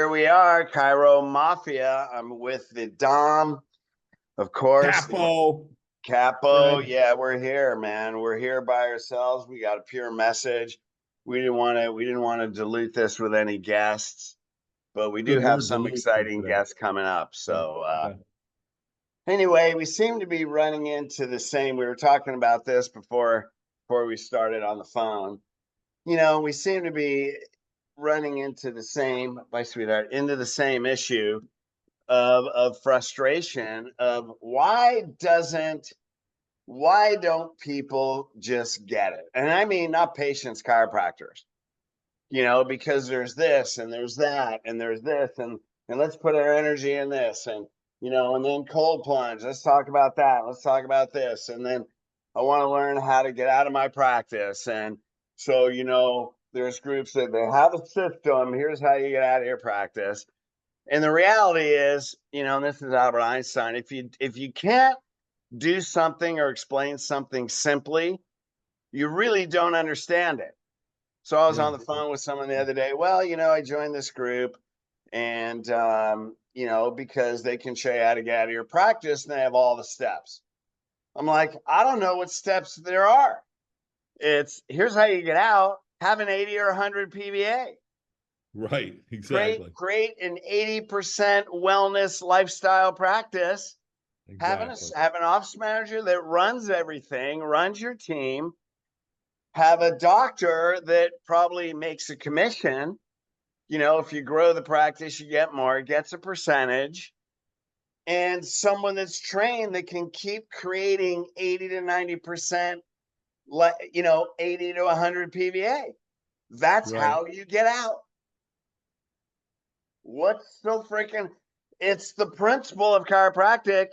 Here we are, Cairo Mafia. I'm with the Dom, of course. Capo, Capo. Fred. Yeah, we're here, man. We're here by ourselves. We got a pure message. We didn't want to dilute this with any guests, but we do Good have word, some dilution exciting today. guests coming up. Yeah, So yeah. anyway, we seem to be running into the same. We were talking about this before we started on the phone. We seem to be running into the same, my sweetheart, into the same issue of frustration of why don't people just get it? And I mean not patients, chiropractors, because there's this and there's that and there's this and let's put our energy in this and then cold plunge. Let's talk about that. Let's talk about this. And then I want to learn how to get out of my practice. And so, there's groups that they have a system. Here's how you get out of your practice. And the reality is, and this is Albert Einstein, if you can't do something or explain something simply, you really don't understand it. So I was Yeah. on the phone with someone the other day. Well, I joined this group and, because they can show you how to get out of your practice and they have all the steps. I'm like, I don't know what steps there are. Here's how you get out, have an 80 or 100 PVA. Right, Create, exactly. create an 80% wellness lifestyle practice. Exactly. Have an office manager that runs everything, runs your team. Have a doctor that probably makes a commission. If you grow the practice, you get more, gets a percentage. And someone that's trained that can keep creating 80 to 90%, 80 to 100 PVA. That's Right. how you get out. What's so freaking? It's the principle of chiropractic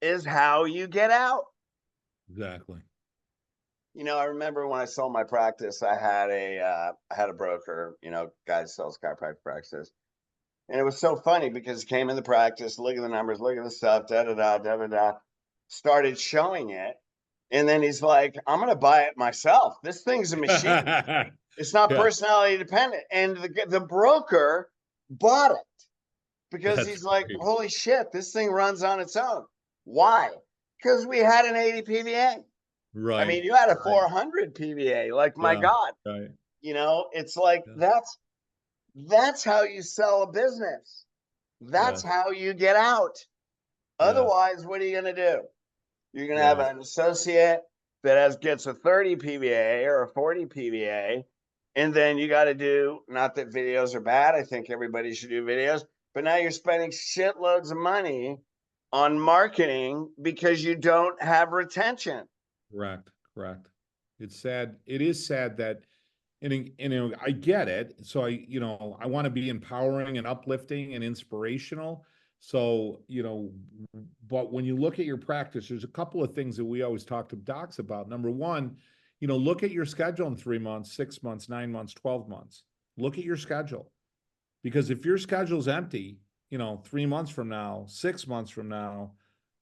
is how you get out. Exactly. I remember when I sold my practice, I had a broker, guy that sells chiropractic practices. And it was so funny because he came in the practice, look at the numbers, look at the stuff, da da da da da da, started showing it. And then he's like, I'm going to buy it myself. This thing's a machine. It's not Yeah, personality dependent. And the broker bought it because that's he's like, great. holy shit, this thing runs on its own. Why? Because we had an 80 PVA. I Right. mean, you had a Right. 400 PVA. Like, my Yeah. God, Right. it's like Yeah. that's how you sell a business. That's Yes. how you get out. Yes. Otherwise, what are you going to do? You're going to have Yes. an associate that gets a 30 PVA or a 40 PVA. And then you got to do, not that videos are bad. I think everybody should do videos, but now you're spending shitloads of money on marketing because you don't have retention. Correct. Correct. It's sad. It is sad that, and I get it. So I want to be empowering and uplifting and inspirational. So, but when you look at your practice, there's a couple of things that we always talk to docs about. Number one, look at your schedule in 3 months, 6 months, 9 months, 12 months. Look at your schedule. Because if your schedule's empty, 3 months from now, 6 months from now,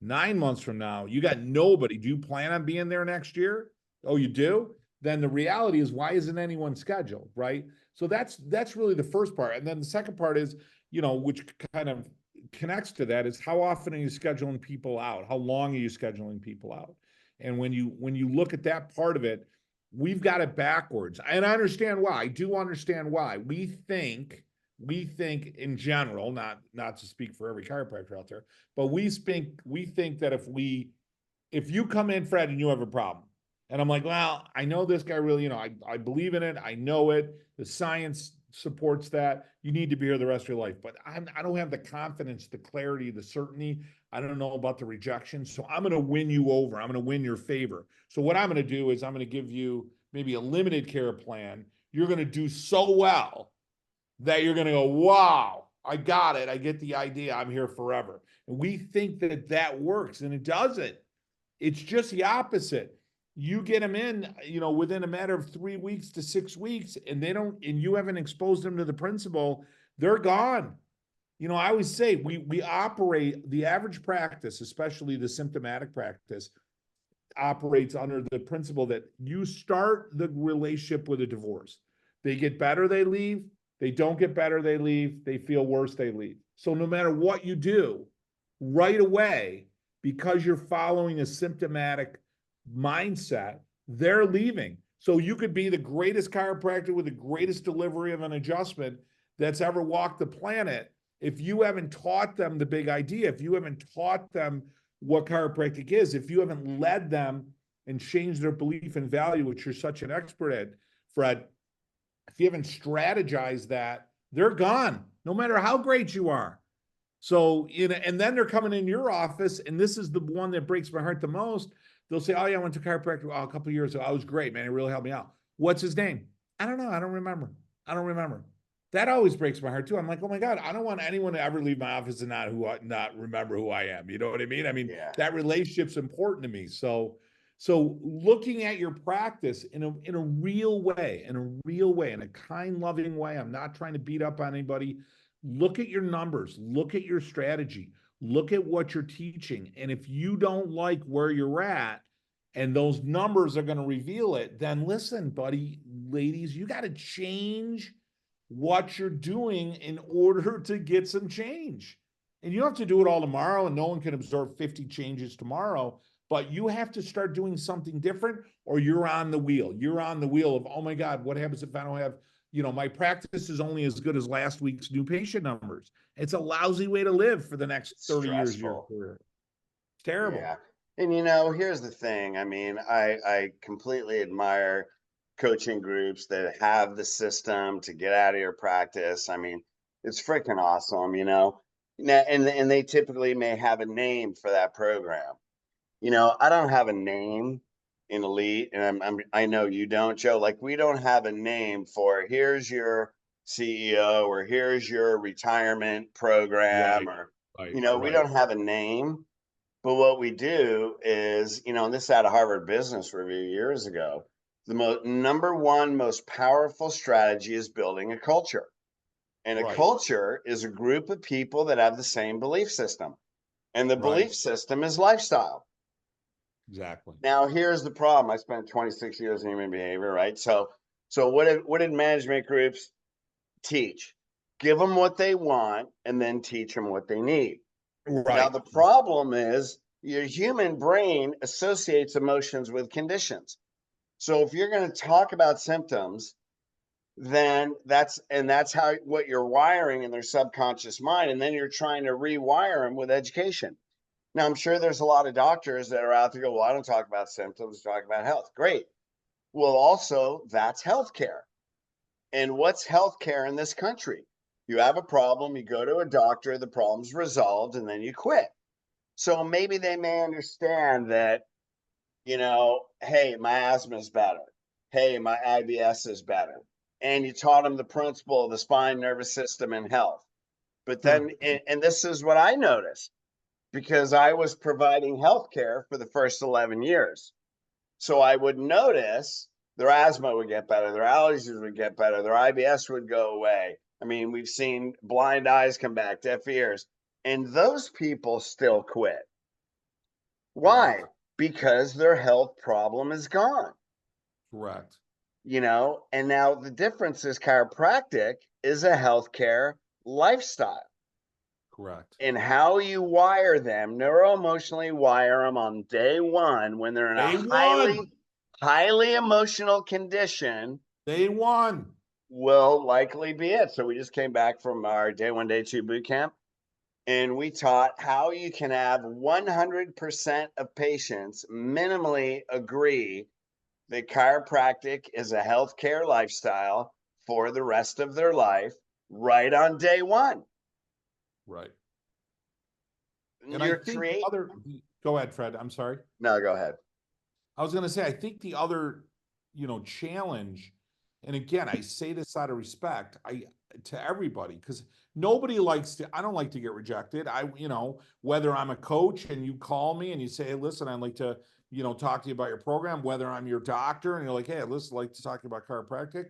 9 months from now, you got nobody. Do you plan on being there next year? Oh, you do? Then the reality is, why isn't anyone scheduled, right? So that's really the first part. And then the second part is, which kind of connects to that, is how often are you scheduling people out? How long are you scheduling people out? And when you look at that part of it, we've got it backwards. And I understand why. I do understand why. We think in general, not to speak for every chiropractor out there, but we think that if you come in, Fred, and you have a problem, and I'm like, well, I know this guy really, I believe in it, I know it, the science supports that, you need to be here the rest of your life, but I don't have the confidence, the clarity, the certainty. I don't know about the rejection, so I'm going to win you over. I'm going to win your favor. So what I'm going to do is I'm going to give you maybe a limited care plan. You're going to do so well that you're going to go, wow, I got it. I get the idea. I'm here forever. And we think that works, and it doesn't. It's just the opposite. You get them in, within a matter of 3 weeks to 6 weeks, and you haven't exposed them to the principle, they're gone. I always say we operate, the average practice, especially the symptomatic practice, operates under the principle that you start the relationship with a divorce. They get better, they leave. They don't get better, they leave. They feel worse, they leave. So no matter what you do, right away, because you're following a symptomatic mindset, they're leaving. So you could be the greatest chiropractor with the greatest delivery of an adjustment that's ever walked the planet. If you haven't taught them the big idea, if you haven't taught them what chiropractic is, if you haven't led them and changed their belief and value, which you're such an expert at, Fred, if you haven't strategized that, they're gone, no matter how great you are. So, and then they're coming in your office, and this is the one that breaks my heart the most. They'll say, "Oh yeah, I went to chiropractic a couple of years ago. I was great, man. It really helped me out." What's his name? I don't know. I don't remember. I don't remember. That always breaks my heart too. I'm like, oh my God, I don't want anyone to ever leave my office and not remember who I am. You know what I mean? I mean, Yeah. that relationship's important to me. So looking at your practice in a real way, in a kind, loving way. I'm not trying to beat up on anybody. Look at your numbers, look at your strategy, look at what you're teaching. And if you don't like where you're at and those numbers are going to reveal it, then listen, buddy, ladies, you got to change what you're doing in order to get some change. And you don't have to do it all tomorrow, and no one can absorb 50 changes tomorrow, but you have to start doing something different, or you're on the wheel. You're on the wheel of, oh my God, what happens if I don't have, my practice is only as good as last week's new patient numbers. It's a lousy way to live for the next It's 30 years of your stressful. career. It's terrible. Yeah. And here's the thing. I mean, I completely admire coaching groups that have the system to get out of your practice. I mean, it's freaking awesome. Now, and they typically may have a name for that program. I don't have a name in Elite, and I know you don't, Joe. Like, we don't have a name for here's your CEO, or here's your retirement program, Right, or right, we right, don't have a name. But what we do is, and this out of Harvard Business Review years ago, the number one most powerful strategy is building a culture. And a right, culture is a group of people that have the same belief system. And the right. belief system is lifestyle. Exactly. Now, here's the problem. I spent 26 years in human behavior, right? So what did management groups teach? Give them what they want and then teach them what they need. Now, Right. the problem is your human brain associates emotions with conditions. So if you're going to talk about symptoms, then that's how what you're wiring in their subconscious mind, and then you're trying to rewire them with education. Now, I'm sure there's a lot of doctors that are out there go, well, I don't talk about symptoms, talk about health. Great. Well, also, that's healthcare. And what's healthcare in this country? You have a problem, you go to a doctor, the problem's resolved, and then you quit. So maybe they may understand that, hey, my asthma is better. Hey, my IBS is better. And you taught them the principle of the spine, nervous system, and health. But then, Sure. and this is what I noticed, because I was providing healthcare for the first 11 years. So I would notice their asthma would get better, their allergies would get better, their IBS would go away. I mean, we've seen blind eyes come back, deaf ears, and those people still quit. Why? Correct. Because their health problem is gone, Correct. and now the difference is chiropractic is a healthcare lifestyle. Correct. And how you wire them, neuroemotionally wire them on day one when they're in a They won. highly emotional condition, They won. will likely be it. So we just came back from our day one, day two boot camp, and we taught how you can have 100% of patients minimally agree that chiropractic is a healthcare lifestyle for the rest of their life right on day one. Right. And I You're think the create other, go ahead, Fred. I'm sorry. No, go ahead. I was going to say, I think the other, challenge, and again, I say this out of respect, to everybody, because nobody likes to, I don't like to get rejected. Whether I'm a coach and you call me and you say, hey, listen, I'd like to, talk to you about your program, whether I'm your doctor and you're like, hey, listen, I'd like to talk to you about chiropractic,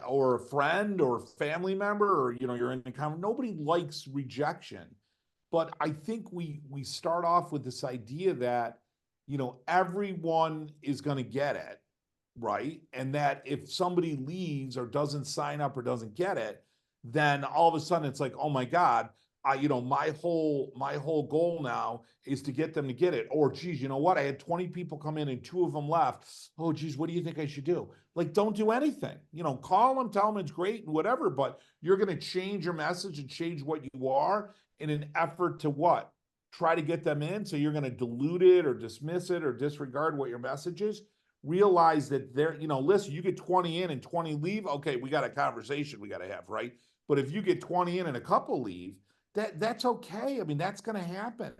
or a friend or family member, or, you're in the comment, nobody likes rejection. But I think we start off with this idea that, everyone is going to get it. right? And that if somebody leaves or doesn't sign up or doesn't get it, then all of a sudden it's like, oh my God, my whole goal now is to get them to get it. Or geez, you know what? I had 20 people come in and 2 of them left. Oh geez, what do you think I should do? Like, don't do anything. Call them, tell them it's great and whatever, but you're going to change your message and change what you are in an effort to what? Try to get them in. So you're going to dilute it or dismiss it or disregard what your message is. Realize that listen, you get 20 in and 20 leave. Okay, we got a conversation we got to have, right? But if you get 20 in and a couple leave, that's okay. I mean, that's going to happen.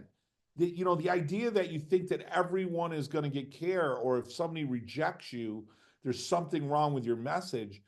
The idea that you think that everyone is going to get care, or if somebody rejects you, there's something wrong with your message.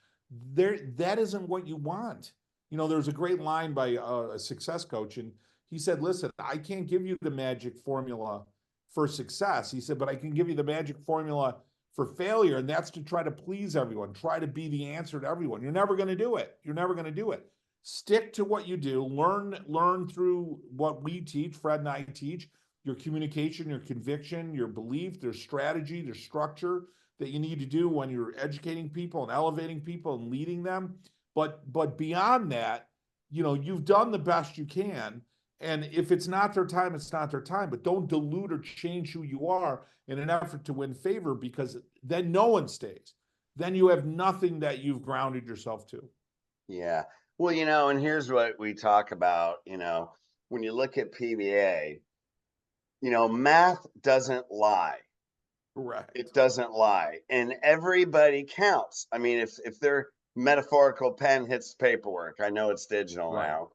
That isn't what you want. There's a great line by a success coach, and he said, listen, I can't give you the magic formula for success. He said, but I can give you the magic formula for failure, and that's to try to please everyone, try to be the answer to everyone. You're never going to do it. You're never going to do it. Stick to what you do. Learn through what we teach, Fred and I teach, your communication, your conviction, your belief, their strategy, their structure that you need to do when you're educating people and elevating people and leading them. But beyond that, you've done the best you can. And if it's not their time, it's not their time. But don't dilute or change who you are in an effort to win favor, because then no one stays. Then you have nothing that you've grounded yourself to. Yeah. Well, and here's what we talk about, when you look at PBA, math doesn't lie. Correct. It doesn't lie. And everybody counts. I mean, if their metaphorical pen hits paperwork, I know it's digital now.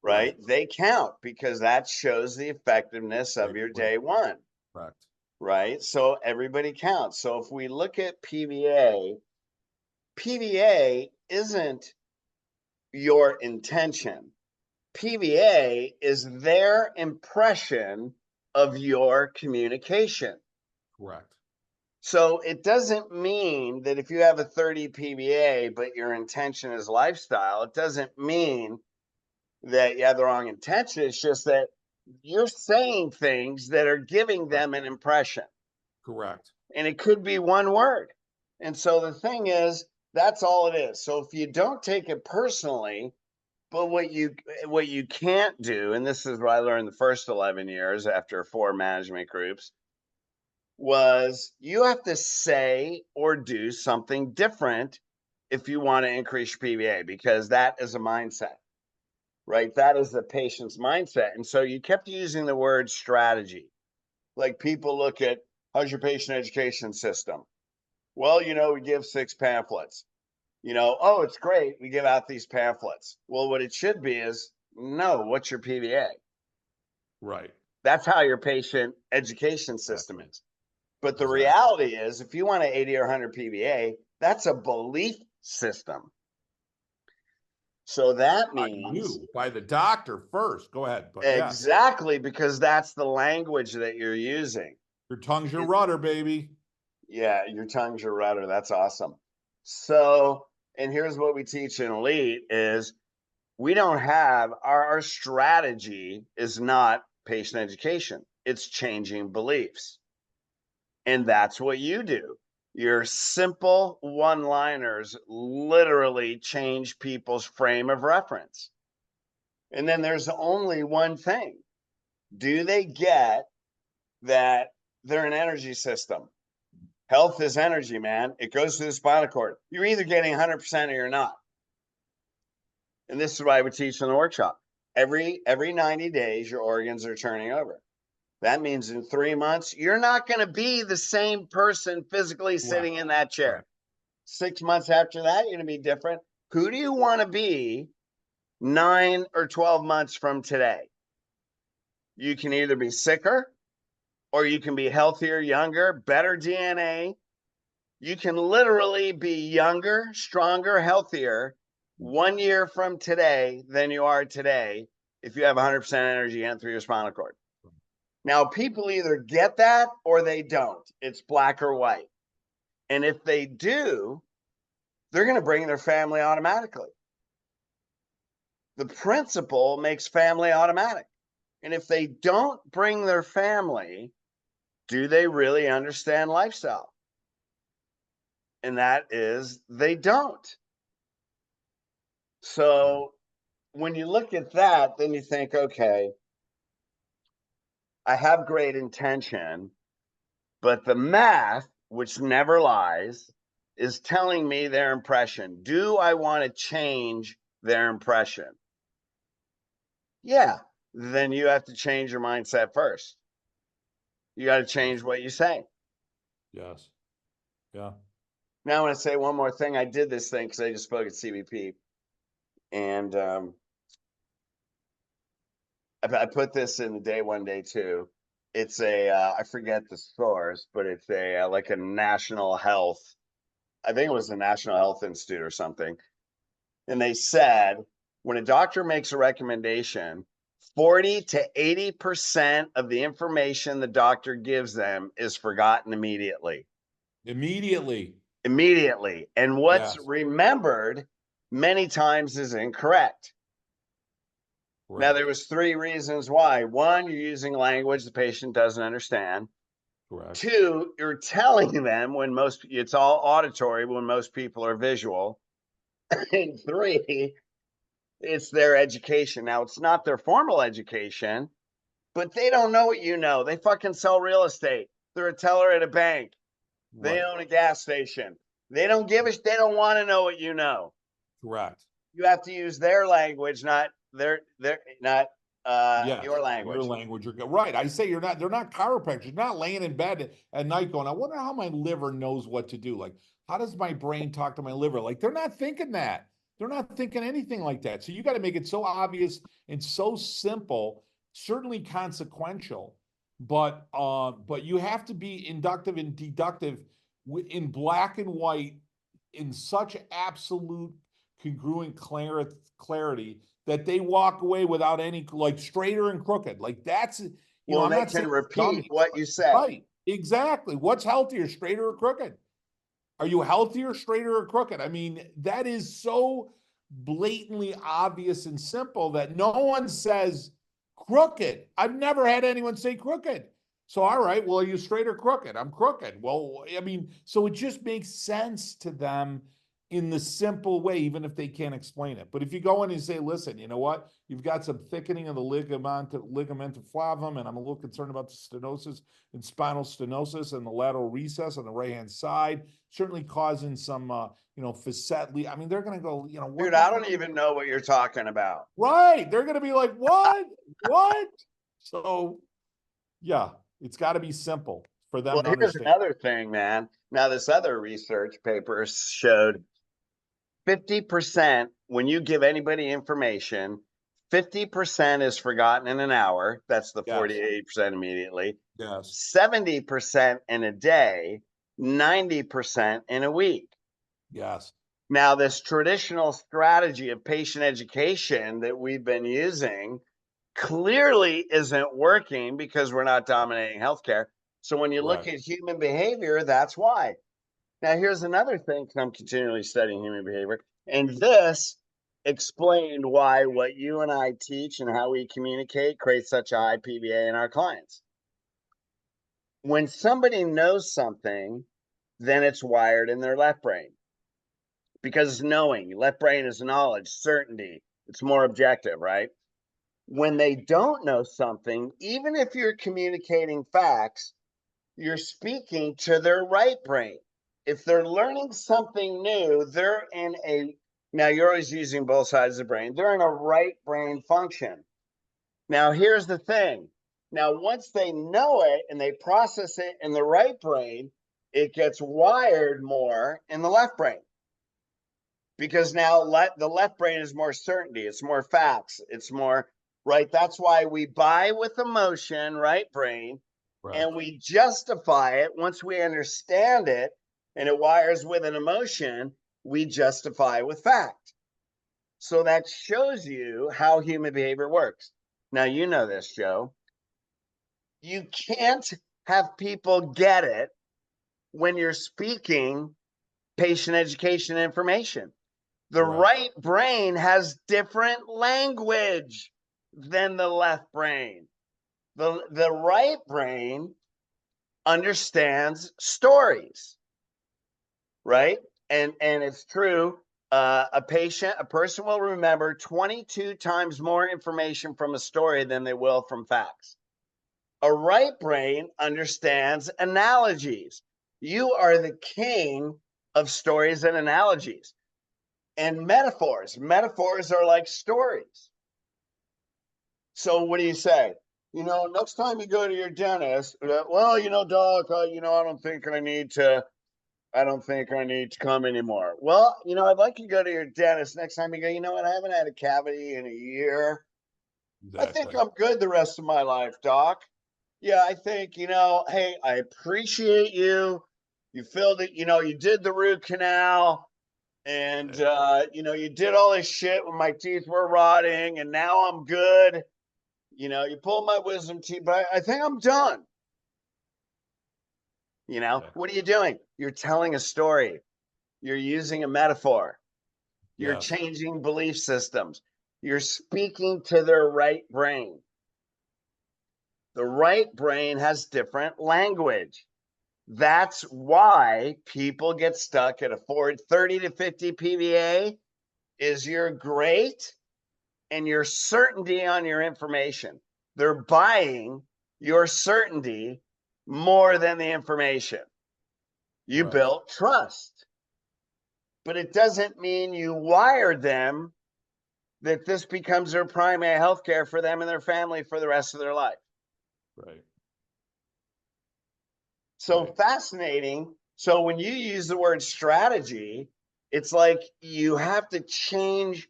Right? They count, because that shows the effectiveness of your day one. Correct. Right? So everybody counts. So if we look at PBA isn't your intention. PBA is their impression of your communication. Correct. So it doesn't mean that if you have a 30 PBA, but your intention is lifestyle, it doesn't mean that you have the wrong intention. It's just that you're saying things that are giving them an impression. Correct. And it could be one word. And so the thing is, that's all it is. So if you don't take it personally, but what you can't do, and this is what I learned the first 11 years after 4 management groups, was you have to say or do something different if you want to increase your PBA, because that is a mindset, right? That is the patient's mindset. And so you kept using the word strategy. Like, people look at, how's your patient education system? Well, we give 6 pamphlets. Oh, it's great, we give out these pamphlets. Well, what it should be is, no, what's your PBA? Right. That's how your patient education system is. But the reality is, if you want an 80 or 100 PBA, that's a belief system. So that means by the doctor first. Go ahead. But exactly, because that's the language that you're using. Your tongue's your rudder, baby. Yeah, your tongue's your rudder. That's awesome. So, and here's what we teach in Elite is, we don't have our strategy is not patient education. It's changing beliefs. And that's what you do. Your simple one-liners literally change people's frame of reference. And then there's only one thing. Do they get that they're an energy system? Health is energy, man. It goes through the spinal cord. You're either getting 100% or you're not. And this is what I would teach in the workshop. Every 90 days, your organs are turning over. That means in 3 months, you're not going to be the same person physically sitting in that chair. Right. 6 months after that, you're going to be different. Who do you want to be 9 or 12 months from today? You can either be sicker, or you can be healthier, younger, better DNA. You can literally be younger, stronger, healthier 1 year from today than you are today if you have 100% energy in through your spinal cord. Now, people either get that or they don't. It's black or white. And if they do, they're going to bring their family automatically. The principle makes family automatic. And if they don't bring their family, do they really understand lifestyle? and that is they don't. So when you look at that, then you think, okay, I have great intention, but the math, which never lies, is telling me their impression. Do I want to change their impression? Yeah. Then you have to change your mindset first. You got to change what you say. Yes. Yeah. Now, I want to say one more thing. I did this thing because I just spoke at CBP, and I put this in the day one, day two. It's a I forget the source, but it's a like a national health. I think it was the National Health Institute or something. And they said when a doctor makes a recommendation, 40 to 80% of the information the doctor gives them is forgotten immediately. Immediately. Immediately. And what's Yes. remembered many times is incorrect. Now, there Correct. was 3 reasons why. One, you're using language the patient doesn't understand. Correct. 2, you're telling them when it's all auditory when most people are visual. And 3, it's their education. Now, it's not their formal education, but they don't know what you know. They fucking sell real estate. They're a teller at a bank. They Right. own a gas station. They don't give a they don't want to know what you know. Correct. You have to use their language, not their not Yes, your your language. language. Right. I say they're not chiropractors. You're not laying in bed at night going, I wonder how my liver knows what to do. Like, how does my brain talk to my liver? Like, they're not thinking that. They're not thinking anything like that. So you got to make it so obvious and so simple, certainly consequential, but you have to be inductive and deductive in black and white in such absolute congruent clarity that they walk away without any like straighter and crooked. Like that's Well, I'm they not can saying repeat dummies, what but you say. right, exactly. What's healthier, straighter or crooked? Are you healthier, straighter or crooked? I mean, that is so blatantly obvious and simple that no one says crooked. I've never had anyone say crooked. So, all right, well, are you straight or crooked? I'm crooked. Well, I mean, so it just makes sense to them in the simple way, even if they can't explain it. But if you go in and say, listen, you know what? You've got some thickening of the ligamentum flavum, and I'm a little concerned about the stenosis and spinal stenosis and the lateral recess on the right-hand side, certainly causing some, facet. I mean, they're going to go, what Dude, the I heck? don't even know what you're talking about. Right. They're going to be like, what? What? So, yeah, it's got to be simple for Well, them to here's understand. another thing, man. Now, this other research paper showed 50% when you give anybody information, 50% is forgotten in an hour. That's the Yes. 48% immediately. Yes. 70% in a day, 90% in a week. Yes. Now, this traditional strategy of patient education that we've been using clearly isn't working because we're not dominating healthcare. So when you look Right. at human behavior, that's why. Now, here's another thing, because I'm continually studying human behavior, and this explained why what you and I teach and how we communicate creates such a high PBA in our clients. When somebody knows something, then it's wired in their left brain because it's knowing. Left brain is knowledge, certainty. It's more objective, right? When they don't know something, even if you're communicating facts, you're speaking to their right brain. If they're learning something new, they're in a, now you're always using both sides of the brain, they're in a right brain function. Now, here's the thing. Now, once they know it and they process it in the right brain, it gets wired more in the left brain because now the left brain is more certainty, it's more facts, it's more right. That's why we buy with emotion, right brain, Right. and we justify it once we understand it and it wires with an emotion, we justify with fact. So that shows you how human behavior works. Now, you know this, Joe. You can't have people get it when you're speaking patient education information. The Correct. right brain has different language than the left brain. The right brain understands stories. right? And it's true. A person will remember 22 times more information from a story than they will from facts. A right brain understands analogies. You are the king of stories and analogies and metaphors. Metaphors are like stories. So what do you say? Next time you go to your dentist, well, doc, I don't think I need to come anymore. Well, I'd like you to go to your dentist next time you go, what, I haven't had a cavity in a year. I think Exactly. I'm good the rest of my life, doc. Yeah, I think, hey, I appreciate you. You filled it, you did the root canal and, you did all this shit when my teeth were rotting and now I'm good. You pulled my wisdom teeth, but I think I'm done. Yeah. What are you doing? You're telling a story. You're using a metaphor. You're Yes. changing belief systems. You're speaking to their right brain. The right brain has different language. That's why people get stuck at a 30 to 50 PVA is your great and your certainty on your information. They're buying your certainty more than the information. You Correct. built trust, but it doesn't mean you wired them that this becomes their primary health care for them and their family for the rest of their life. Right. So Right. fascinating. So when you use the word strategy, it's like you have to change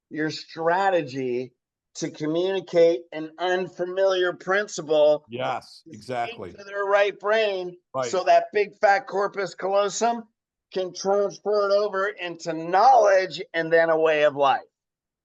your strategy to communicate an unfamiliar principle, Yes, to speak exactly. to their right brain Right. so that big fat corpus callosum can transfer it over into knowledge and then a way of life.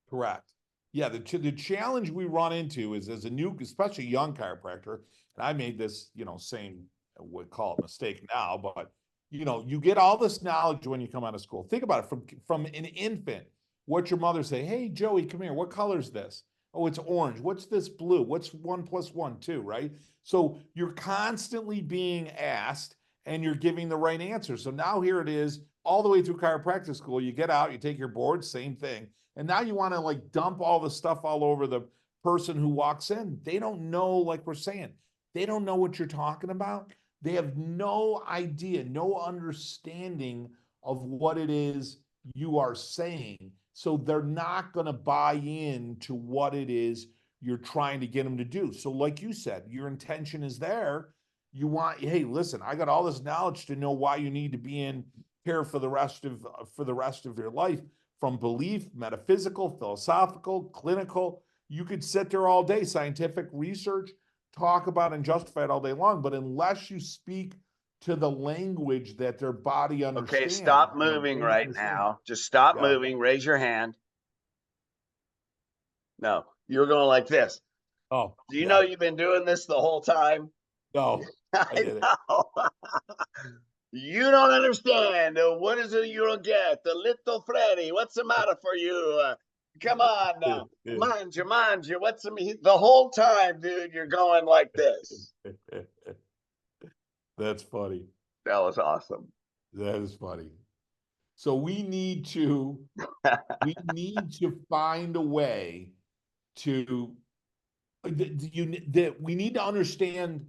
Correct. Yeah, the challenge we run into is as a new, especially young chiropractor, and I made this, same would call it mistake now, but you get all this knowledge when you come out of school. Think about it from an infant. What your mother say, hey Joey, come here. What color is this? Oh, it's orange. What's this blue? What's 1 + 1, 2, right? So you're constantly being asked and you're giving the right answer. So now here it is, all the way through chiropractic school. You get out, you take your board, same thing, and now you want to like dump all the stuff all over the person who walks in. They don't know, like we're saying, they don't know what you're talking about. They have no idea, no understanding of what it is you are saying. So they're not going to buy into what it is you're trying to get them to do. So, like you said, your intention is there. You want, hey, listen, I got all this knowledge to know why you need to be in care for the rest of your life, from belief, metaphysical, philosophical, clinical. You could sit there all day, scientific research, talk about and justify it all day long. But unless you speak to the language that their body Okay, understands, stop moving brain right understands. now. Just stop Yeah. moving. Raise your hand. No, you're going like this. Oh, Do you know yeah. you've been doing this the whole time? No, I I did it. know. You don't understand. What is it you don't get? The little Freddy. What's the matter for you? Come on now. Mind you. The whole time, dude, you're going like this. That's funny. That was awesome. That is funny. So we need to find a way to that we need to understand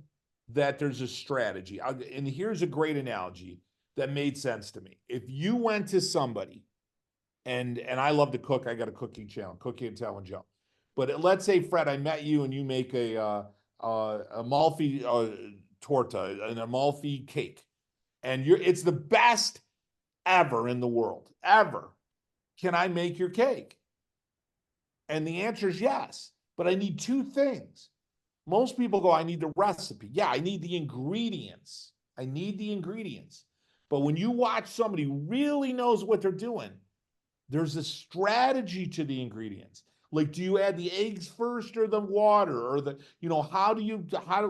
that there's a strategy. And here's a great analogy that made sense to me. If you went to somebody, and I love to cook, I got a cooking channel, Cooking and Telling Joe. But let's say, Fred, I met you and you make a Amalfi torta, an Amalfi cake, and it's the best ever in the world, ever. Can I make your cake? And the answer is yes. But I need two things. Most people go, I need the recipe. Yeah, I need the ingredients. I need the ingredients. But when you watch somebody who really knows what they're doing, there's a strategy to the ingredients. Like, do you add the eggs first or the water, or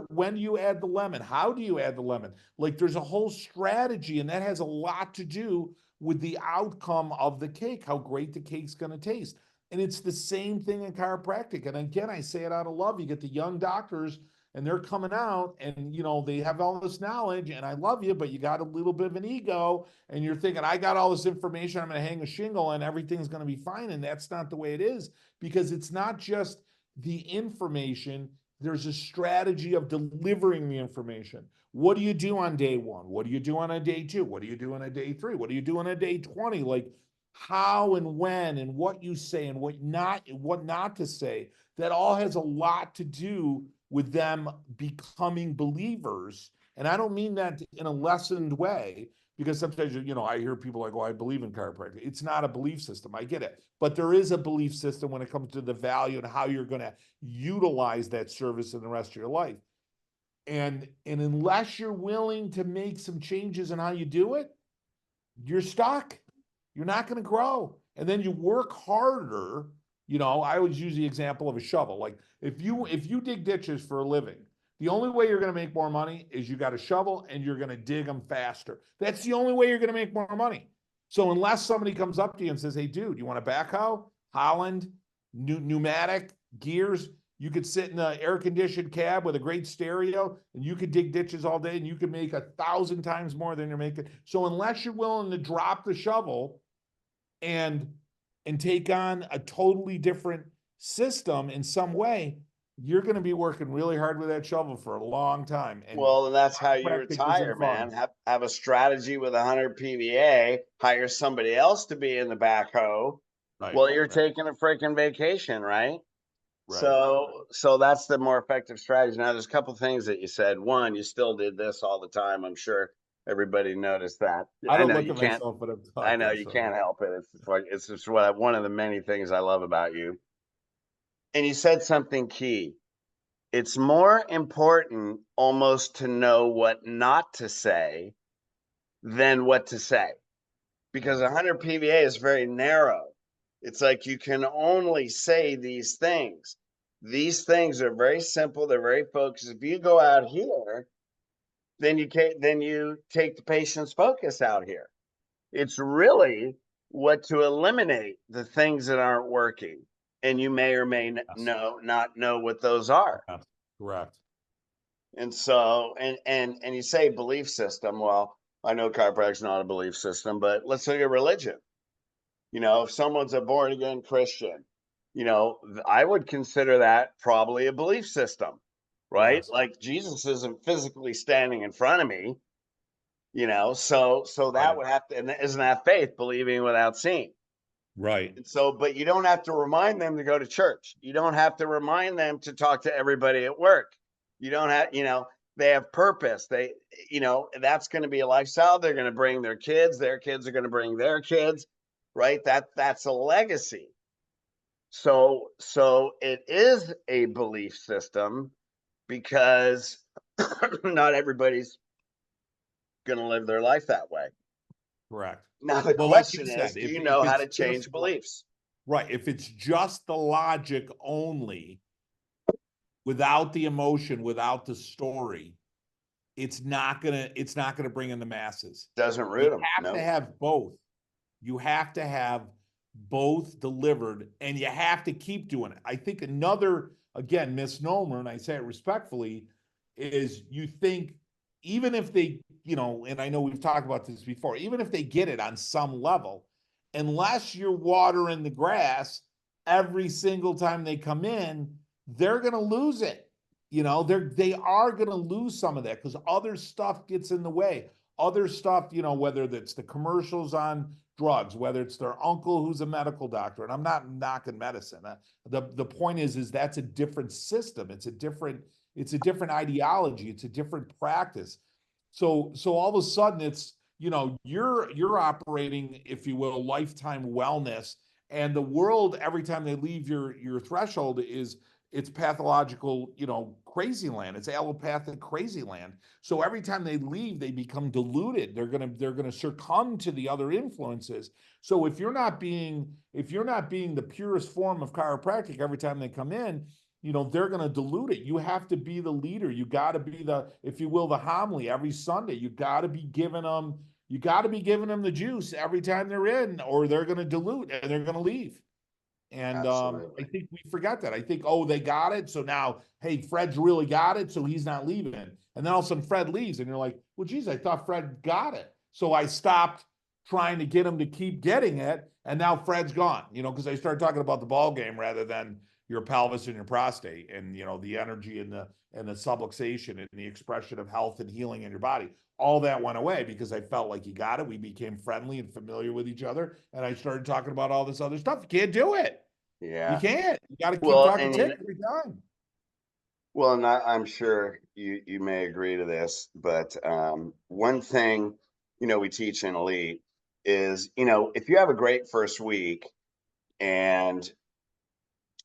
when do you add the lemon? How do you add the lemon? Like, there's a whole strategy, and that has a lot to do with the outcome of the cake, how great the cake's going to taste. And it's the same thing in chiropractic. And again, I say it out of love. You get the young doctors and they're coming out and, you know, they have all this knowledge and I love you, but you got a little bit of an ego and you're thinking, I got all this information, I'm going to hang a shingle and everything's going to be fine. And that's not the way it is, because it's not just the information. There's a strategy of delivering the information. What do you do on day one? What do you do on a day two? What do you do on a day three? What do you do on a day 20? Like how and when and what you say and what not to say. That all has a lot to do with them becoming believers. And I don't mean that in a lessened way, because sometimes, you know, I hear people like, oh, I believe in chiropractic. It's not a belief system. I get it. But there is a belief system when it comes to the value and how you're going to utilize that service in the rest of your life. And unless you're willing to make some changes in how you do it, you're stuck. You're not going to grow. And then you work harder. You know, I always use the example of a shovel. Like if you dig ditches for a living, the only way you're going to make more money is you got a shovel and you're going to dig them faster. That's the only way you're going to make more money. So unless somebody comes up to you and says, hey, dude, you want a backhoe? Holland, pneumatic, gears, you could sit in an air-conditioned cab with a great stereo and you could dig ditches all day and you could make 1,000 times more than you're making. So unless you're willing to drop the shovel and take on a totally different system in some way, you're going to be working really hard with that shovel for a long time. And well, and that's how you chiropractic retire, isn't fun. man. Have a strategy with 100 PVA, hire somebody else to be in the backhoe while you're taking a freaking vacation, right? So that's the more effective strategy. Now, there's a couple things that you said. One, you still did this all the time. I'm sure everybody noticed that. I don't know look you at can't. myself, but I'm I know talking. you So. can't help it. It's just one of the many things I love about you. And you said something key. It's more important almost to know what not to say than what to say, because 100 PVA is very narrow. It's like you can only say these things. These things are very simple. They're very focused. If you go out here, then you take the patient's focus out here. It's really what to eliminate the things that aren't working, and you may or may not know what those are. Yes. Correct. And so, and you say belief system. Well, I know chiropractic's not a belief system, but let's look at religion. You know, if someone's a born again Christian, you know, I would consider that probably a belief system, right? Yes. Like Jesus isn't physically standing in front of me, you know, so that would have to, and isn't that faith, believing without seeing? Right. And so, but you don't have to remind them to go to church. You don't have to remind them to talk to everybody at work. You don't have, you know, they have purpose. They, you know, that's going to be a lifestyle. They're going to bring their kids are going to bring their kids, right? That's a legacy. So it is a belief system, because not everybody's going to live their life that way. Correct. Now, the Well, like you question is, said, do if you know how it's to change just beliefs? right, if it's just the logic only, without the emotion, without the story, it's not gonna bring in the masses. Doesn't root You them. have to have both. You have to have both delivered, and you have to keep doing it. I think another, again, misnomer, and I say it respectfully, is you think even if they, you know, and I know we've talked about this before, even if they get it on some level, unless you're watering the grass every single time they come in, they're going to lose it. You know, they are going to lose some of that because other stuff gets in the way. Other stuff, you know, whether it's the commercials on drugs, whether it's their uncle who's a medical doctor, and I'm not knocking medicine. The point is that's a different system. It's a different ideology. It's a different practice. So all of a sudden it's, you know, you're operating, if you will, lifetime wellness, and the world every time they leave your threshold is it's pathological, you know, crazy land. It's allopathic crazy land. So every time they leave, they become diluted. They're gonna succumb to the other influences. So if you're not being the purest form of chiropractic every time they come in, you know, they're going to dilute it. You have to be the leader. You got to be the, if you will, the homily every Sunday. You got to be giving them the juice every time they're in, or they're going to dilute and they're going to leave. And I Absolutely. think we forgot that. I think, oh, they got it. So now, hey, Fred's really got it. So he's not leaving. And then all of a sudden Fred leaves. And you're like, well, geez, I thought Fred got it. So I stopped trying to get him to keep getting it. And now Fred's gone, because I started talking about the ball game rather than your pelvis and your prostate and, the energy and the subluxation and the expression of health and healing in your body. All that went away because I felt like he got it. We became friendly and familiar with each other. And I started talking about all this other stuff. You can't do it. You Yeah. can't. You got to keep Well, talking and tick every time. well, and I'm sure you may agree to this, but one thing we teach in Elite is if you have a great first week and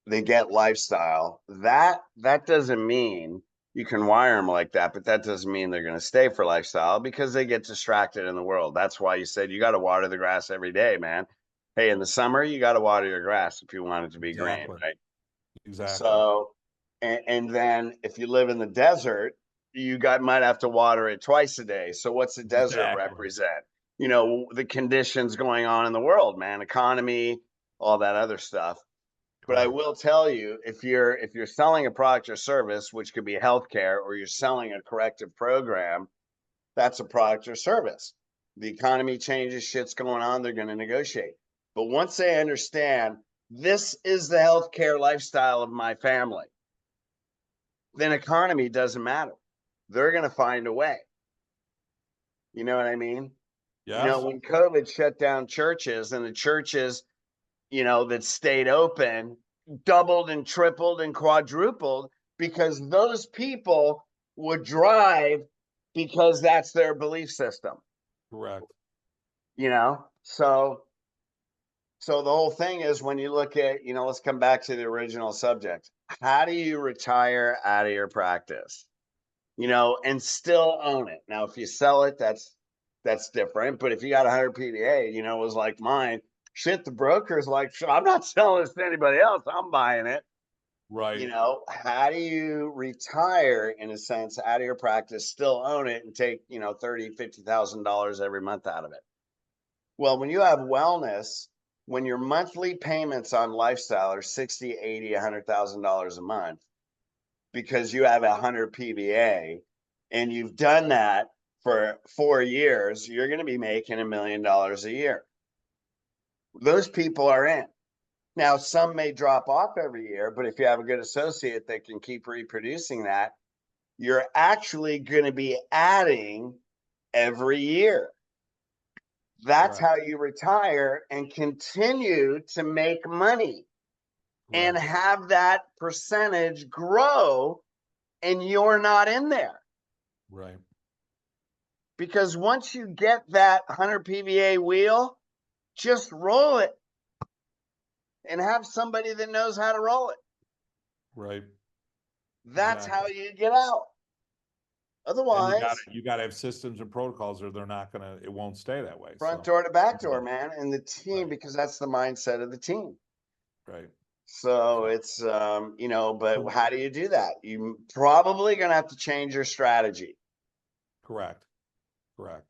they get lifestyle, that doesn't mean you can wire them like that, but that doesn't mean they're going to stay for lifestyle because they get distracted in the world. That's why you said you got to water the grass every day, man. Hey, in the summer, you got to water your grass if you want it to be green, Exactly. right? Exactly. So, and then if you live in the desert, might have to water it twice a day. So what's the desert Exactly. represent? The conditions going on in the world, man, economy, all that other stuff. But I Correct. will tell you, if you're selling a product or service, which could be healthcare, or you're selling a corrective program, that's a product or service. The economy changes, shit's going on, they're going to negotiate. But once they understand this is the healthcare lifestyle of my family, then economy doesn't matter. They're going to find a way. You know what I mean? Yes. When COVID shut down churches and the churches, that stayed open doubled and tripled and quadrupled because those people would drive because that's their belief system, Correct. So the whole thing is when you look at, let's come back to the original subject. How do you retire out of your practice? And still own it. Now, if you sell it, that's different. But if you got 100 PDA, it was like mine. Shit, the broker's like, I'm not selling this to anybody else. I'm buying it. Right. How do you retire in a sense out of your practice, still own it and take, 30, $50,000 every month out of it? Well, when you have wellness, when your monthly payments on lifestyle are 60, 80, $100,000 a month, because you have 100 PVA and you've done that for 4 years, you're going to be making $1 million a year. Those people are in. Now, some may drop off every year, but if you have a good associate that can keep reproducing that, you're actually going to be adding every year. That's Correct. how you retire and continue to make money and Correct. have that percentage grow, and you're not in there. Right. Because once you get that 100 PVA wheel, just roll it and have somebody that knows how to roll it. Right. That's how Exactly. you get out. And Otherwise, you got to have systems and protocols or they're not going to, it won't stay that way. front So, door to back you door, know, man, and the team, right. because that's the mindset of the team. Right. So So, it's, but so how do you do that? You probably going to have to change your strategy. correct. Correct.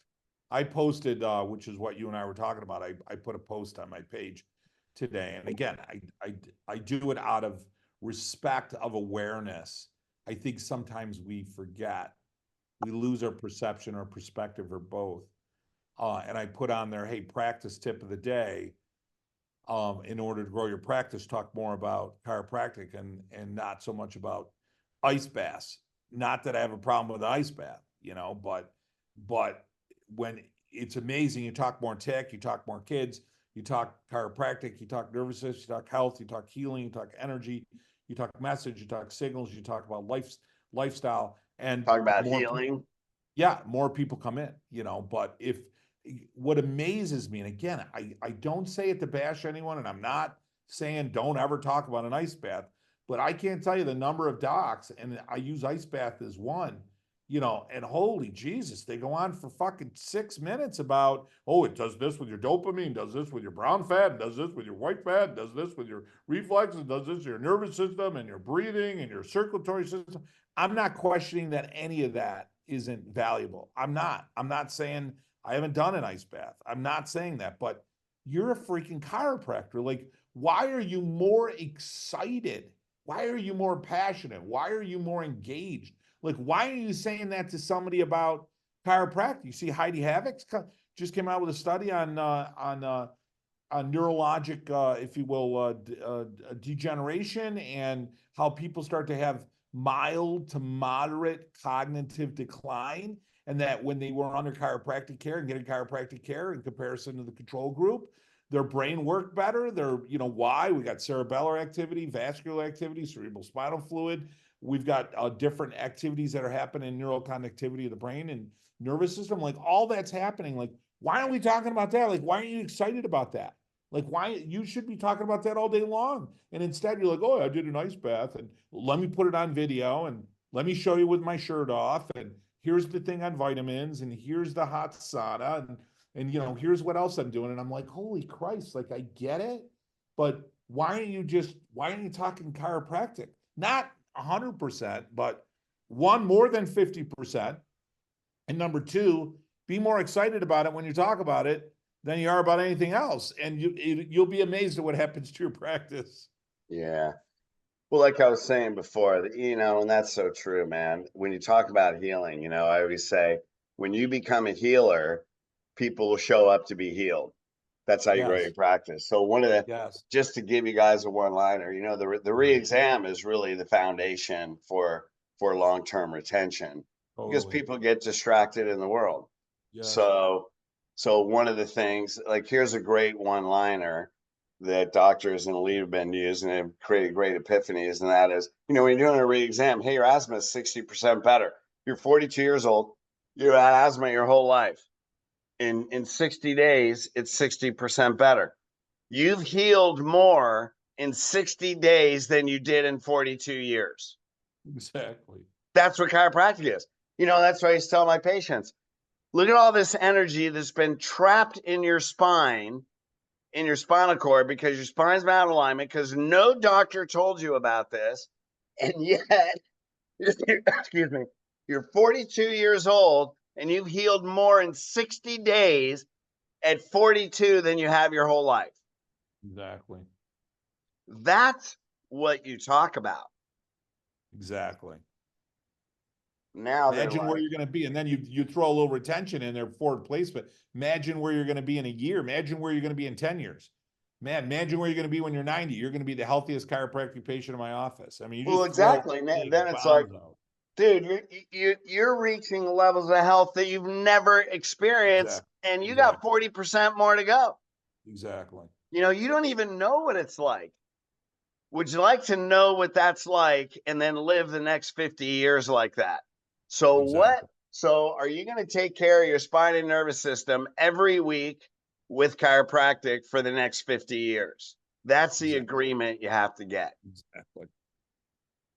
I posted, which is what you and I were talking about. I put a post on my page today. And again, I do it out of respect of awareness. I think sometimes we forget, we lose our perception or perspective or both. And I put on there, hey, practice tip of the day. In order to grow your practice, talk more about chiropractic and not so much about ice baths. Not that I have a problem with ice bath, but when it's amazing, you talk more tech, you talk more kids, you talk chiropractic, you talk nervous system, you talk health, you talk healing, you talk energy, you talk message, you talk signals, you talk about lifestyle, and Talk about more people, healing. yeah, more people come in, but if what amazes me, and again, I don't say it to bash anyone, and I'm not saying don't ever talk about an ice bath, but I can't tell you the number of docs, and I use ice bath as one, and holy Jesus, they go on for fucking 6 minutes about, oh, it does this with your dopamine, does this with your brown fat, does this with your white fat, does this with your reflexes, does this with your nervous system and your breathing and your circulatory system. I'm not questioning that any of that isn't valuable. I'm not saying I haven't done an ice bath. I'm not saying that, but you're a freaking chiropractor. Like, why are you more excited? Why are you more passionate? Why are you more engaged? Like, why are you saying that to somebody about chiropractic? You see, Heidi Havoc just came out with a study on neurologic, if you will, degeneration, and how people start to have mild to moderate cognitive decline. And that when they were under chiropractic care and getting chiropractic care in comparison to the control group, their brain worked better. Why? We got cerebellar activity, vascular activity, cerebral spinal fluid. We've got different activities that are happening in neural connectivity of the brain and nervous system. Like, all that's happening. Like, why aren't we talking about that? Like, why aren't you excited about that? Like, why? You should be talking about that all day long. And instead you're like, oh, I did an ice bath and let me put it on video and let me show you with my shirt off. And here's the thing on vitamins and here's the hot sauna and here's what else I'm doing. And I'm like, holy Christ, like, I get it. But why aren't you talking chiropractic? Not 100%, but one, more than 50%. And number two, be more excited about it when you talk about it than you are about anything else. And you'll be amazed at what happens to your practice. Yeah. Well, like I was saying before, and that's so true, man. When you talk about healing, I always say when you become a healer, people will show up to be healed. That's how you grow Yes. your practice. So Yes. just to give you guys a one-liner, the re-exam is really the foundation for long-term retention because Totally. people get distracted in the world. Yes. So one of the things, like, here's a great one-liner that doctors and elite have been using and have created great epiphanies, and that is, when you're doing a re-exam, hey, your asthma is 60% better. You're 42 years old. You had asthma your whole life. In 60 days, it's 60% better. You've healed more in 60 days than you did in 42 years. Exactly. That's what chiropractic is. That's why I used to tell my patients, look at all this energy that's been trapped in your spine, in your spinal cord, because your spine's out of alignment, because no doctor told you about this. And yet, excuse me, you're 42 years old and you've healed more in 60 days at 42 than you have your whole life. Exactly. That's what you talk about. Exactly. Now imagine where you're going to be. And then you throw a little retention in there, forward placement. Imagine where you're going to be in a year. Imagine where you're going to be in 10 years. Man, imagine where you're going to be when you're 90. You're going to be the healthiest chiropractic patient in my office. I mean, you just exactly. Then it's like, out. Dude, you're reaching levels of health that you've never experienced, and you got 40% more to go. Exactly. You don't even know what it's like. Would you like to know what that's like and then live the next 50 years like that? So are you going to take care of your spine and nervous system every week with chiropractic for the next 50 years? That's the agreement you have to get. Exactly.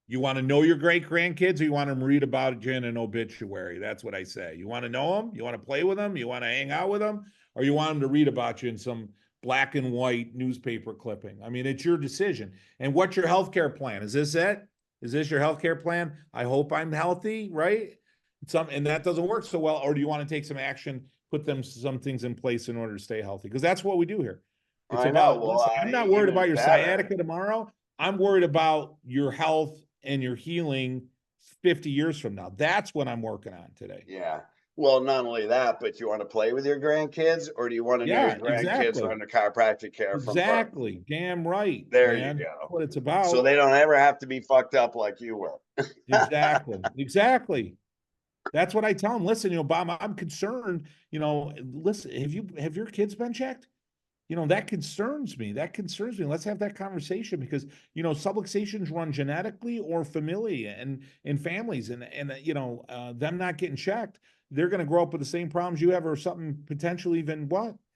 You want to know your great grandkids, or you want them to read about you in an obituary? That's what I say. You want to know them? You want to play with them? You want to hang out with them? Or you want them to read about you in some black and white newspaper clipping? I mean, it's your decision. And what's your healthcare plan? Is this it? Is this your healthcare plan? I hope I'm healthy, right? And that doesn't work so well. Or do you want to take some action, put some things in place in order to stay healthy? Because that's what we do here. It's about, listen, I'm not worried about your sciatica tomorrow. I'm worried about your health and your healing 50 years from now. That's what I'm working on today. Yeah. Well, not only that, but you want to play with your grandkids, or do you want to know your grandkids are under chiropractic care from birth? Exactly. Damn right. There man. you go. That's what it's about. So they don't ever have to be fucked up like you were. Exactly. Exactly. That's what I tell them. Listen, Bob, I'm concerned. Listen, have your kids been checked? That concerns me. That concerns me. Let's have that conversation because, subluxations run genetically or familially and in families and them not getting checked, they're going to grow up with the same problems you have or something potentially even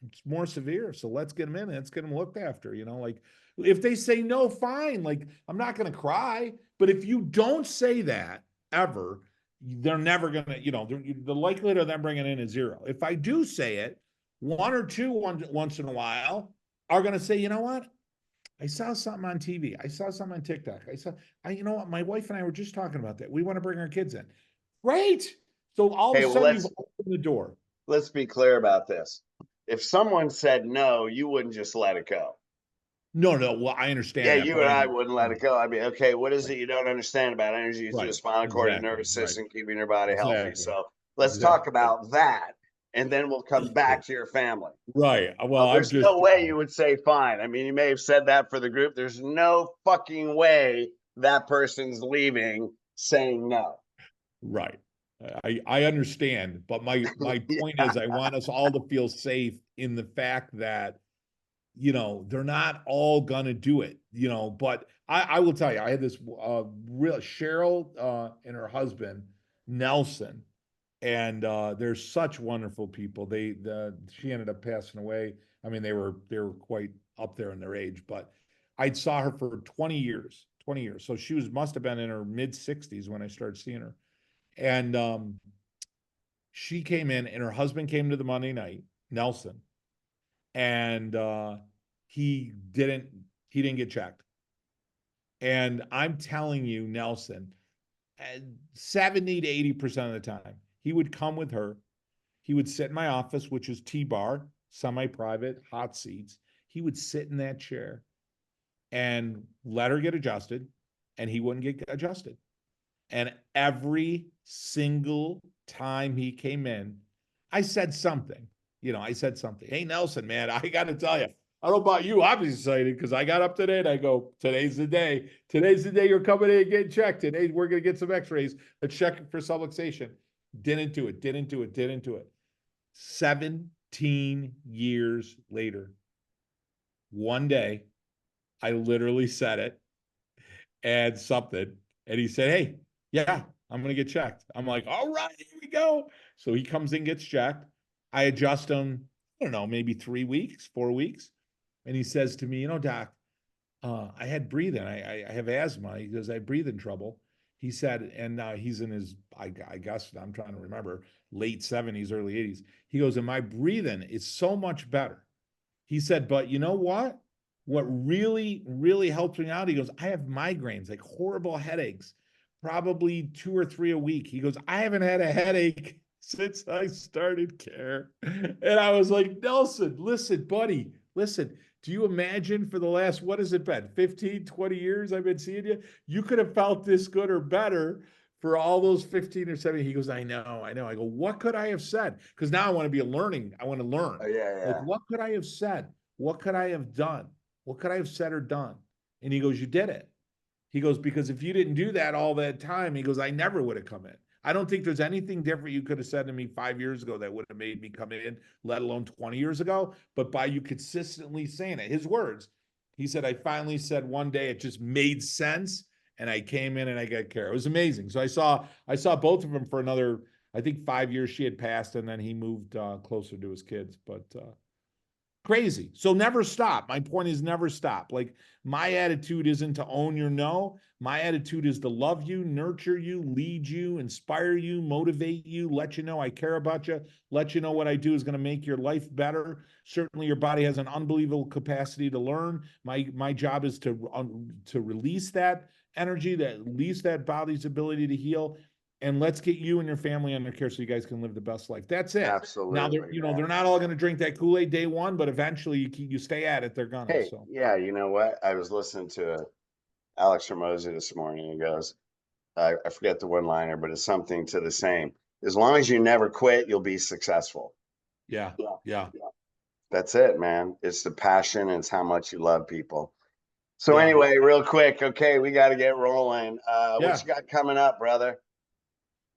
it's more severe. So let's get them in and let's get them looked after, like if they say no, fine. Like, I'm not going to cry, but if you don't say that ever, they're never going to, the likelihood of them bringing it in is zero. If I do say it, one or two once in a while are going to say, you know what? I saw something on TV. I saw something on TikTok. You know what? My wife and I were just talking about that. We want to bring our kids in. Great. So all of a sudden you've opened the door. Let's be clear about this. If someone said no, you wouldn't just let it go. No, no. Well, I Yeah, understand that, you but and I I mean, wouldn't let it go. I'd be okay. What is right, it you don't understand about energy through the right, spinal cord, your exactly, nervous right, system, keeping your body healthy? exactly, So let's talk exactly. about that, and then we'll come back to your family. Right. Well, I'm There's just, no way you would say fine. I mean, you may have said that for the group. There's no fucking way that person's leaving saying no. right. I understand, but my point Yeah, is I want us all to feel safe in the fact that, they're not all gonna do it, but I will tell you, I had this real Cheryl and her husband, Nelson, and they're such wonderful people. She ended up passing away. I mean, they were quite up there in their age, but I saw her for 20 years, 20 years. So she must have been in her mid 60s when I started seeing her. And she came in and her husband came to the Monday night, Nelson, and he didn't he didn't get checked. And I'm telling you, Nelson, 70 to 80% of the time, he would come with her. He would sit in my office, which is T-bar, semi-private, hot seats. He would sit in that chair and let her get adjusted, and he wouldn't get adjusted. And every single time he came in, I said something. I said something. Hey, Nelson, man, I got to tell you, I don't know about you. I'm excited because I got up today and I go, today's the day. Today's the day you're coming in and getting checked. Today we're going to get some x-rays. Let's check for subluxation. Didn't do it. Didn't do it. Didn't do it. 17 years later, one day, I literally said it and something, and he said, hey, yeah, I'm going to get checked. I'm like, all right, here we go. So he comes in, gets checked. I adjust him, I don't know, maybe 3 weeks, 4 weeks. And he says to me, doc, I had breathing. I have asthma. He goes, I have breathing trouble. He said, and he's in his, I guess, I'm trying to remember, late 70s, early 80s. He goes, and my breathing is so much better. He said, but you know what? What really, really helps me out, he goes, I have migraines, like horrible headaches, probably 2 or 3 a week. He goes, I haven't had a headache since I started care. And I was like, Nelson, listen, buddy, listen. Do you imagine for the last, what has it been, 15, 20 years I've been seeing you? You could have felt this good or better for all those 15 or 17. He goes, I know, I know. I go, what could I have said? Because now I want to be learning. I want to learn. oh, yeah, Like, yeah. what could I have said? What could I have done? What could I have said or done? And he goes, you did it. He goes, because if you didn't do that all that time, he goes, I never would have come in. I don't think there's anything different you could have said to me 5 years ago that would have made me come in, let alone 20 years ago. But by you consistently saying it, his words, he said, I finally said one day it just made sense. And I came in and I got care. It was amazing. So I saw both of them for another, I think 5 years she had passed, and then he moved closer to his kids. But crazy. So never stop. My point is never stop. Like, my attitude isn't to own your no. My attitude is to love you, nurture you, lead you, inspire you, motivate you, let you know I care about you, let you know what I do is going to make your life better. Certainly your body has an unbelievable capacity to learn. My job is to release that energy, that release that body's ability to heal, and let's get you and your family under care so you guys can live the best life. That's it. Now they're Absolutely, they're man. not all going to drink that Kool-Aid day one, but eventually you stay at it, they're gonna. Hey, So yeah, you know what? I was listening to Alex Ramosi this morning. He goes, I forget the one liner, but it's something to the same. As long as you never quit, you'll be successful. yeah, Yeah. yeah, That's it, man. It's the passion, and it's how much you love people. So yeah, anyway, real quick, okay, we got to get rolling. What yeah. you got coming up, brother?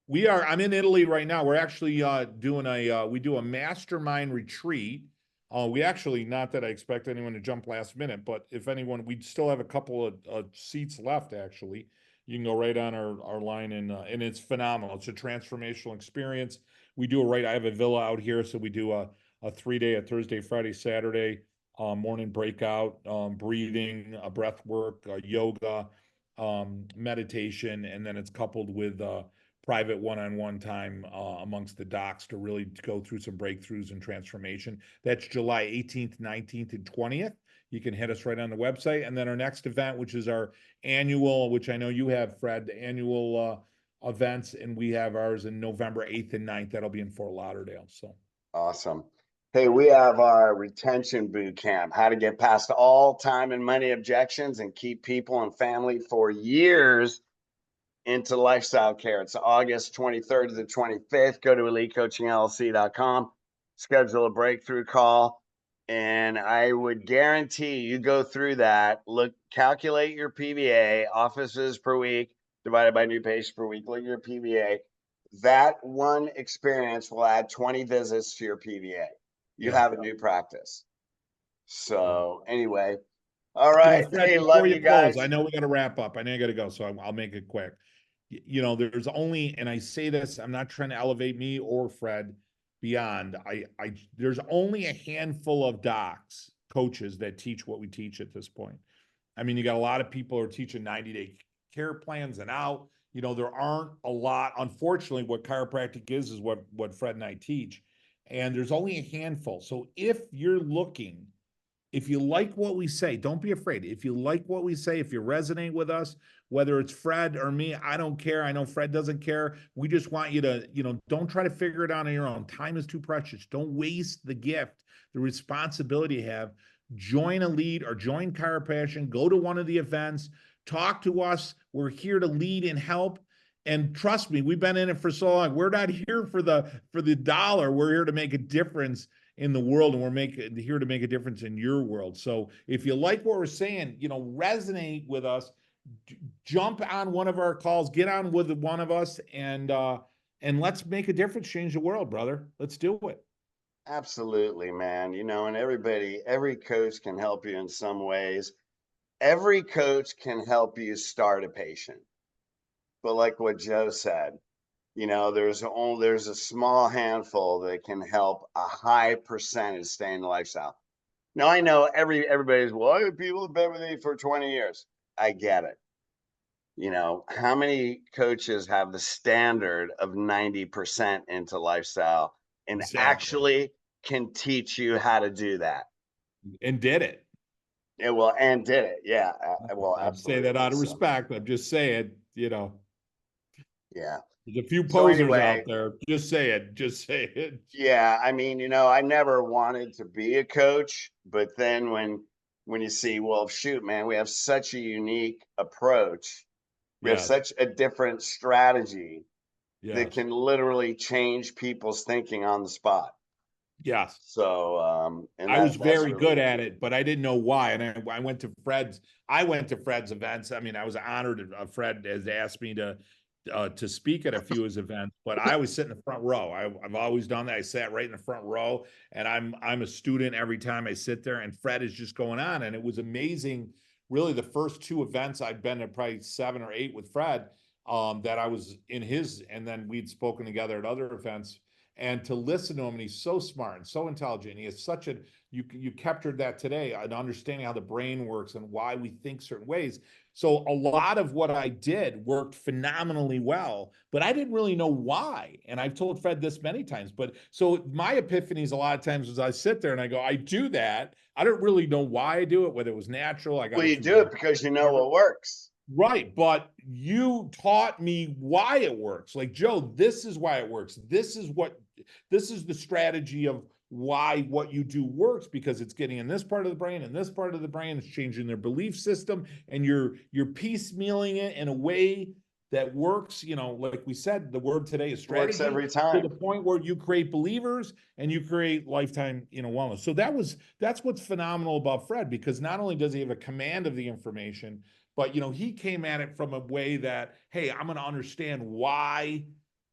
I'm in Italy right now. We're actually doing we do a mastermind retreat. We actually, not that I expect anyone to jump last minute, but if anyone, we still have a couple of seats left actually. You can go right on our line, and it's phenomenal. It's a transformational experience. We do it right. I have a villa out here, so we do a 3 day, a Thursday, Friday, Saturday, morning breakout, breathing, breath work, yoga, meditation, and then it's coupled with private one-on-one time amongst the docs to really go through some breakthroughs and transformation. That's July 18th, 19th, and 20th. You can hit us right on the website. And then our next event, which is our annual, which I know you have, Fred, the annual events, and we have ours in November 8th and 9th. That'll be in Fort Lauderdale. So Awesome. Hey, we have our retention boot camp, how to get past all time and money objections and keep people and family for years into lifestyle care. It's August 23rd to the 25th. Go to elitecoachingllc.com, schedule a breakthrough call, and I would guarantee you go through that. Look, calculate your PVA, offices per week divided by new patients per week. Look at your PVA. That one experience will add 20 visits to your PVA. You Yeah. have a new practice. Yeah. So anyway, all right. Fred, Hey, before love you you close, guys. I know we got to wrap up. I know I got to go, so I'll make it quick. There's only, and I say this, I'm not trying to elevate me or Fred beyond. There's only a handful of docs, coaches that teach what we teach at this point. I mean, you got a lot of people who are teaching 90-day care plans and out. There aren't a lot. Unfortunately, what chiropractic is what Fred and I teach. And there's only a handful. So if you're looking, if you like what we say, don't be afraid. If you like what we say, if you resonate with us, whether it's Fred or me, I don't care. I know Fred doesn't care. We just want you to, don't try to figure it out on your own. Time is too precious. Don't waste the gift, the responsibility you have. Join a lead or join Chiropassion. Go to one of the events. Talk to us. We're here to lead and help. And trust me, we've been in it for so long. We're not here for the dollar. We're here to make a difference in the world, and we're here to make a difference in your world. So if you like what we're saying, resonate with us, jump on one of our calls, get on with one of us, and let's make a difference, change the world, brother. Let's do it. Absolutely, man. And every coach can help you in some ways. Every coach can help you start a patient. But like what Joe said, there's a small handful that can help a high percentage stay in the lifestyle. Now I know everybody's, well, people have been with me for 20 years. I get it. How many coaches have the standard of 90% into lifestyle and Exactly. actually can teach you how to do that? And did it. Yeah, well, and did it. Yeah. Well, I say that absolutely. out of So, respect. I'm just saying, yeah. there's a few So posers out anyway, there. Just say it. Just say it. yeah, I mean, I never wanted to be a coach, but then when you see, well, shoot, man, we have such a unique approach. We have Yes. such a different strategy that Yes. can literally change people's thinking on the spot. Yes. So, and I was that's very really good the at key. it, but I didn't know why. And I went to Fred's. I went to Fred's events. I mean, I was honored. Fred has asked me to speak at a few of his events, but I always sit in the front row. I've always done that. I sat right in the front row, and I'm a student every time I sit there. And Fred is just going on, and it was amazing. Really, the first two events I've been to, probably 7 or 8 with Fred, that I was in his, and then we'd spoken together at other events. And to listen to him, and he's so smart and so intelligent. He has such a you captured that today, an understanding how the brain works and why we think certain ways. So a lot of what I did worked phenomenally well, but I didn't really know why. And I've told Fred this many times. But so my epiphanies a lot of times as I sit there and I go, I do that. I don't really know why I do it, whether it was natural, I got Well, it you through do my it because you know whatever. what works. Right, but you taught me why it works. Like, Joe, this is why it works. This is the strategy of why what you do works, because it's getting in this part of the brain and this part of the brain. It's changing their belief system, and you're piecemealing it in a way that works. Like we said, the word today is Works strategy, every to time. the point where you create believers and you create lifetime, wellness. So that's what's phenomenal about Fred, because not only does he have a command of the information, but he came at it from a way that, hey, I'm going to understand why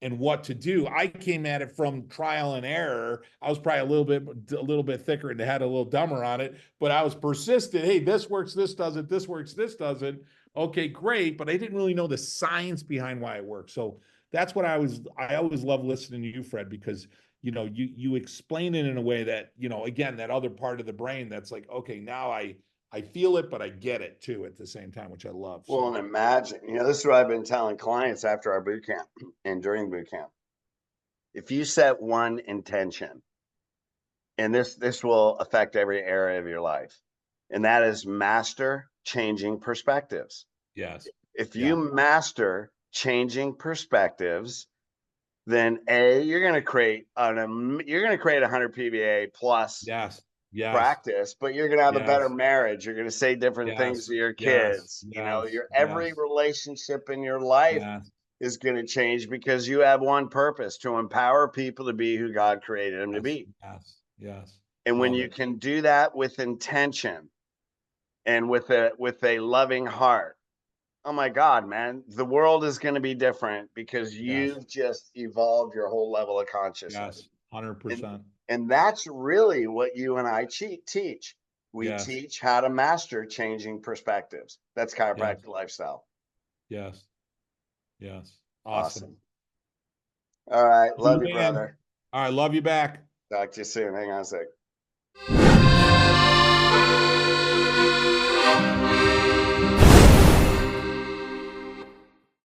and what to do. I came at it from trial and error. I was probably a little bit thicker and had a little dumber on it, but I was persistent. Hey, this works, this doesn't. This works, this doesn't. Okay, great, but I didn't really know the science behind why it works. So that's what I always love listening to you, Fred, because you explain it in a way that, again, that other part of the brain that's like, okay, now I feel it, but I get it too at the same time, which I love. Well, So and imagine, this is what I've been telling clients after our boot camp and during boot camp. If you set one intention, and this will affect every area of your life, and that is master changing perspectives. yes, If yeah, you master changing perspectives, then you're going to create you're going to create 100 PBA plus Yes. Yes. practice, but you're going to have a better Yes. marriage. You're going to say different things Yes. to your Yes. kids. You know, Yes. your every Yes. relationship in your life Yes. is going to change because you have one purpose: to empower people to be who God created them to Yes. be. Yes. Yes. And when Love you it. can do that with intention and with a loving heart, oh my God, man, the world is going to be different because Yes. you've just evolved your whole level of consciousness. Yes. 100%. And that's really what you and I teach. We Yes. teach how to master changing perspectives. That's Yes. chiropractic lifestyle. Yes. Yes. Awesome. Awesome. All right. You Love you, man. brother. All right. Love you back. Talk to you soon. Hang on a sec.